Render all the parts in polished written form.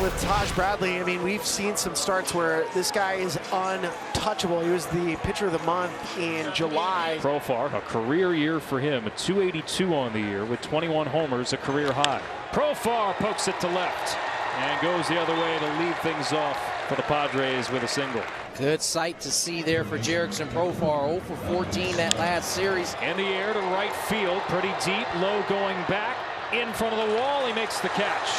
With Taj Bradley, I mean, we've seen some starts where this guy is untouchable. He was the pitcher of the month in July. Profar, a career year for him, a 282 on the year with 21 homers, a career high. Profar pokes it to left and goes the other way to lead things off for the Padres with a single. Good sight to see there for Jerickson Profar. 0 for 14 that last series. In the air to right field, pretty deep, low going back. In front of the wall, he makes the catch.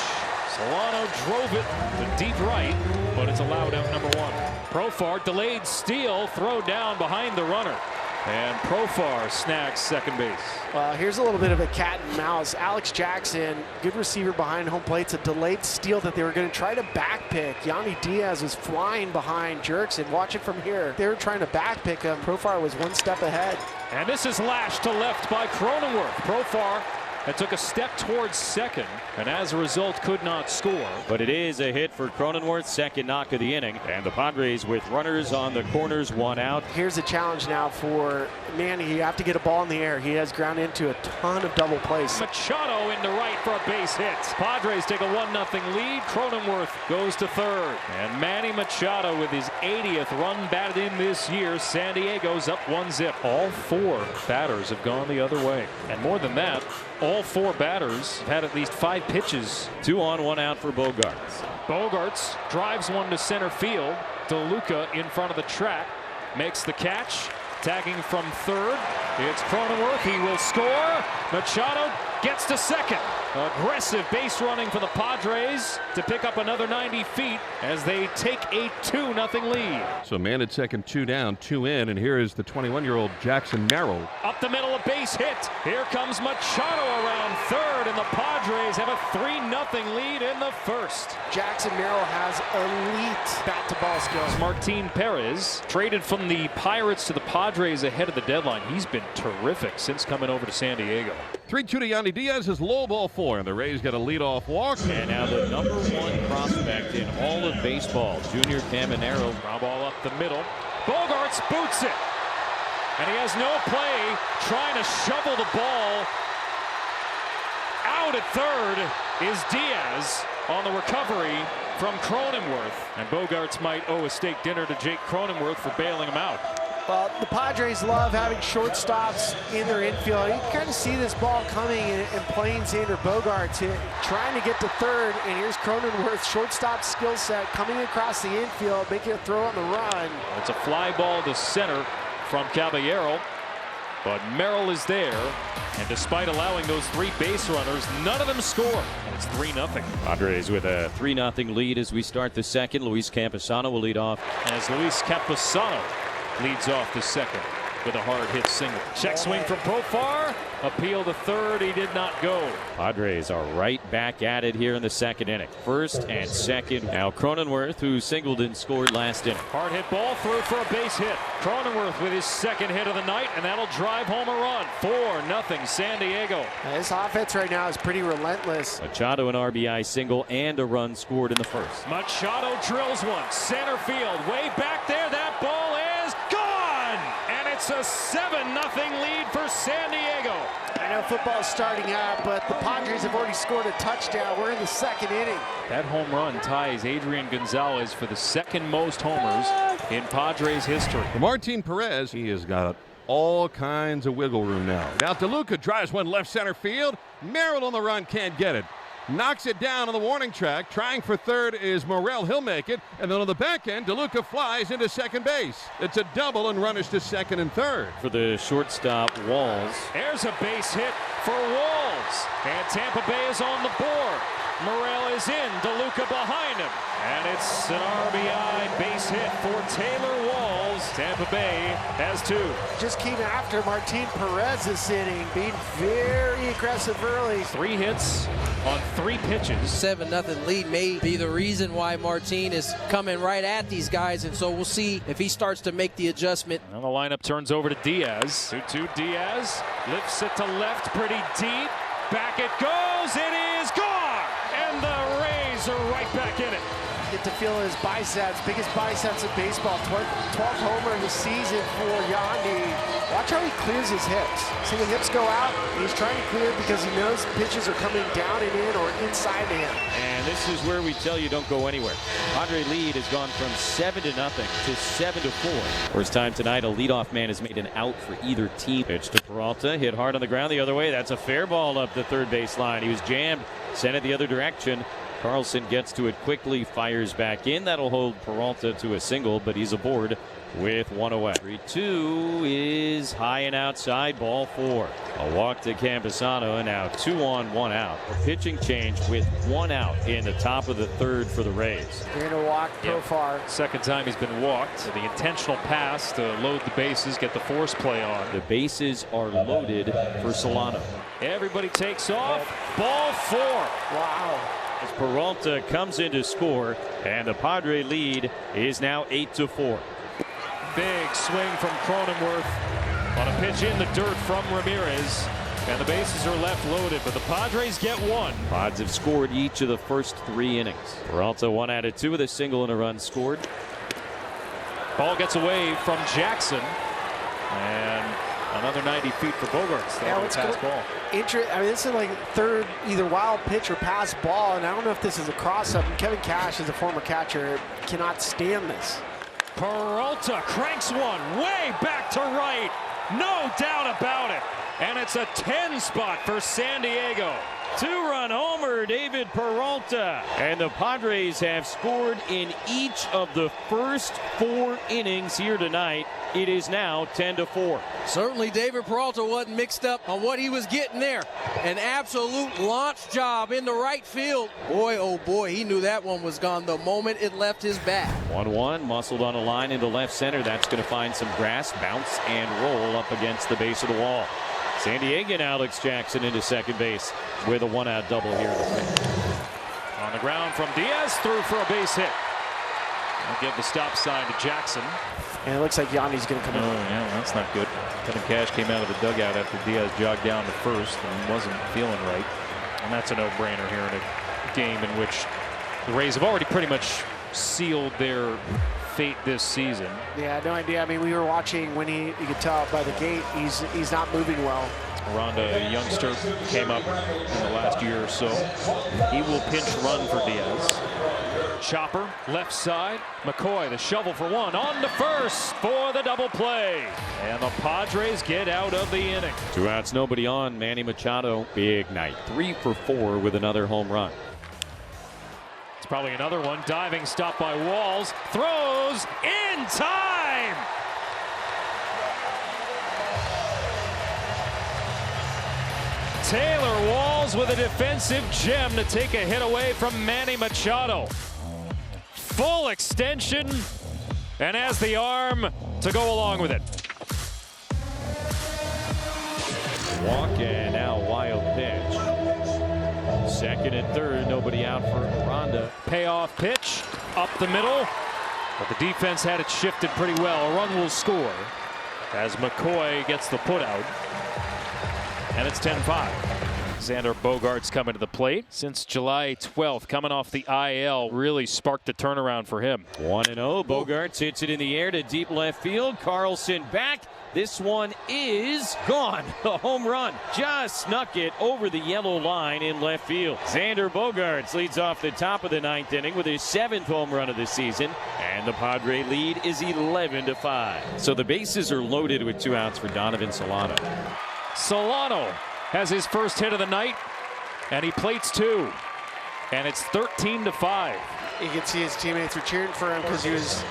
Solano drove it to deep right, but it's allowed out number one. Profar, delayed steal, throw down behind the runner. And Profar snags second base. Well, here's a little bit of a cat and mouse. Alex Jackson, good receiver behind home plate. It's a delayed steal that they were going to try to back pick. Yandy Diaz was flying behind Jerickson. Watch it from here. They were trying to back pick him. Profar was one step ahead. And this is lashed to left by Cronenworth. Profar that took a step towards second, and as a result could not score. But it is a hit for Cronenworth, second knock of the inning. And the Padres with runners on the corners, one out. Here's a challenge now for Manny. You have to get a ball in the air. He has ground into a ton of double plays. Machado into right for a base hit. Padres take a 1-0 lead. Cronenworth goes to third. And Manny Machado with his 80th run batted in this year. San Diego's up 1-0. All four batters have gone the other way. And more than that, all four batters have had at least 5 pitches. 2 on, 1 out for Bogaerts. Bogaerts drives one to center field. DeLuca in front of the track makes the catch. Tagging from third, it's Cronenworth. He will score. Machado gets to second. Aggressive base running for the Padres to pick up another 90 feet as they take a 2-0 lead. So man at second, 2 down, 2 in, and here is the 21-year-old Jackson Merrill. Up the middle, a base hit. Here comes Machado around third, and the Padres have a 3-0 lead in the first. Jackson Merrill has elite bat-to-ball skills. Martin Perez traded from the Pirates to the Padres ahead of the deadline. He's been terrific since coming over to San Diego. 3-2 to Yandy Diaz is low ball 4, and the Rays got a leadoff walk. And now the #1 prospect in all of baseball, Junior Caminero. Ground ball up the middle. Bogaerts boots it. And he has no play, trying to shovel the ball. Out at third is Diaz on the recovery from Cronenworth. And Bogaerts might owe a steak dinner to Jake Cronenworth for bailing him out. Well, the Padres love having shortstops in their infield. You can kind of see this ball coming and playing Xander Bogaerts trying to get to third. And here's Cronenworth's shortstop skill set coming across the infield, making a throw on the run. It's a fly ball to center from Caballero. But Merrill is there, and despite allowing those 3 base runners, none of them score. It's 3-0. Padres with a 3-0 lead as we start the second. Luis Campusano will lead off. As Luis Campusano leads off the second with a hard hit single. Check swing from Profar. Appeal to third. He did not go. Padres are right back at it here in the second inning. First and second. Now Cronenworth, who singled and scored last inning. Hard hit ball through for a base hit. Cronenworth with his second hit of the night, and that'll drive home a run. 4-0 San Diego. This offense right now is pretty relentless. Machado an RBI single and a run scored in the first. Machado drills one. Center field. Way back there. That ball is gone. And it's a 7-0 lead for San Diego. I know football's starting out, but the Padres have already scored a touchdown. We're in the second inning. That home run ties Adrian Gonzalez for the second most homers in Padres history. For Martin Perez, he has got all kinds of wiggle room now. Now DeLuca drives one left center field. Merrill on the run, can't get it. Knocks it down on the warning track. Trying for third is Morel. He'll make it. And then on the back end, DeLuca flies into second base. It's a double and runners to second and third. For the shortstop, Walls. There's a base hit for Walls. And Tampa Bay is on the board. Morel is in. DeLuca behind him. And it's an RBI base hit for Taylor Walls. Tampa Bay has 2. Just came after Martin Perez this inning, being very aggressive early. 3 hits on 3 pitches. 7-0 lead may be the reason why Martin is coming right at these guys, and so we'll see if he starts to make the adjustment. Now the lineup turns over to Diaz. 2-2 Diaz lifts it to left pretty deep. Back it goes. It is gone. And the Rays are right back in it. get to feel his biceps, biggest biceps in baseball. 12th homer of the season for Yandy. Watch how he clears his hips. See the hips go out, and he's trying to clear because he knows pitches are coming down and in or inside to him. And this is where we tell you don't go anywhere. Padre lead has gone from 7-0 to 7-4. First time tonight, a leadoff man has made an out for either team. Pitch to Peralta, hit hard on the ground the other way. That's a fair ball up the third base line. He was jammed, sent it the other direction. Carlson gets to it quickly, fires back in. That'll hold Peralta to a single, but he's aboard with one away. 3-2 is high and outside, ball 4. A walk to Campusano, and now 2 on, 1 out. A pitching change with 1 out in the top of the third for the Rays. They're going to walk Profar. Second time he's been walked. So the intentional pass to load the bases, get the force play on. The bases are loaded for Solano. Everybody takes off. Ball 4. Wow. As Peralta comes in to score, and the Padre lead is now 8-4. Big swing from Cronenworth on a pitch in the dirt from Ramirez. And the bases are left loaded, but the Padres get 1. Pods have scored each of the first 3 innings. Peralta 1 out of 2 with a single and a run scored. Ball gets away from Jackson. And another 90 feet for Bogaerts. Yeah, let's pass go. ball. I mean, this is like third either wild pitch or pass ball, and I don't know if this is a cross-up. And Kevin Cash, as a former catcher, cannot stand this. Peralta cranks one way back to right. No doubt about it. And it's a 10 spot for San Diego. 2-run homer, David Peralta. And the Padres have scored in each of the first 4 innings here tonight. It is now 10-4. Certainly David Peralta wasn't mixed up on what he was getting there. An absolute launch job in the right field. Boy, oh boy, he knew that one was gone the moment it left his bat. 1-1, muscled on a line into left center. That's going to find some grass, bounce, and roll up against the base of the wall. San Diego Alex Jackson into second base with a 1-out double here in the fifth. On the ground from Diaz, through for a base hit. I'll give the stop sign to Jackson. And it looks like Yandy's going to come in. Oh, yeah, that's not good. Kevin Cash came out of the dugout after Diaz jogged down to first and wasn't feeling right. And that's a no-brainer here in a game in which the Rays have already pretty much sealed their fate this season. Yeah, no idea. I mean, we were watching when you could tell by the gate, he's not moving well. Ronda, a youngster, came up in the last year or so. He will pinch run for Diaz. Chopper, left side. McCoy, the shovel for 1, on to first for the double play. And the Padres get out of the inning. 2 outs, nobody on. Manny Machado, big night. 3 for 4 with another home run. It's probably another one. Diving stop by Walls. Throws in time. Taylor Walls with a defensive gem to take a hit away from Manny Machado. Full extension, and has the arm to go along with it. Walk, and now wild pitch. Second and third, nobody out for Ronda. Payoff pitch up the middle, but the defense had it shifted pretty well. A run will score as McCoy gets the putout, and it's 10-5. Xander Bogaerts coming to the plate. Since July 12th, coming off the IL, really sparked the turnaround for him. 1-0. Bogaerts hits it in the air to deep left field. Carlson back. This one is gone. A home run. Just snuck it over the yellow line in left field. Xander Bogaerts leads off the top of the 9th inning with his 7th home run of the season. And the Padre lead is 11-5. So the bases are loaded with 2 outs for Donovan Solano. Solano has his first hit of the night, and he plates 2. And it's 13-5. You can see his teammates were cheering for him because he was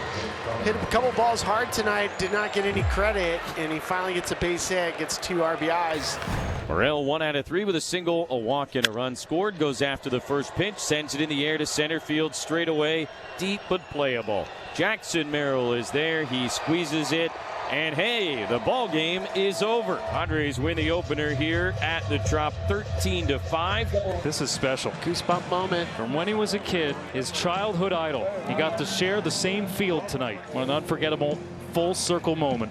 hit a couple balls hard tonight, did not get any credit, and he finally gets a base hit, gets 2 RBIs. Morel 1 out of 3 with a single, a walk, and a run scored. Goes after the first pitch, sends it in the air to center field, straight away, deep but playable. Jackson Merrill is there. He squeezes it. And hey, the ball game is over. Padres win the opener here at the Trop 13-5. This is special. Goosebump moment. From when he was a kid, his childhood idol. He got to share the same field tonight. What an unforgettable full circle moment.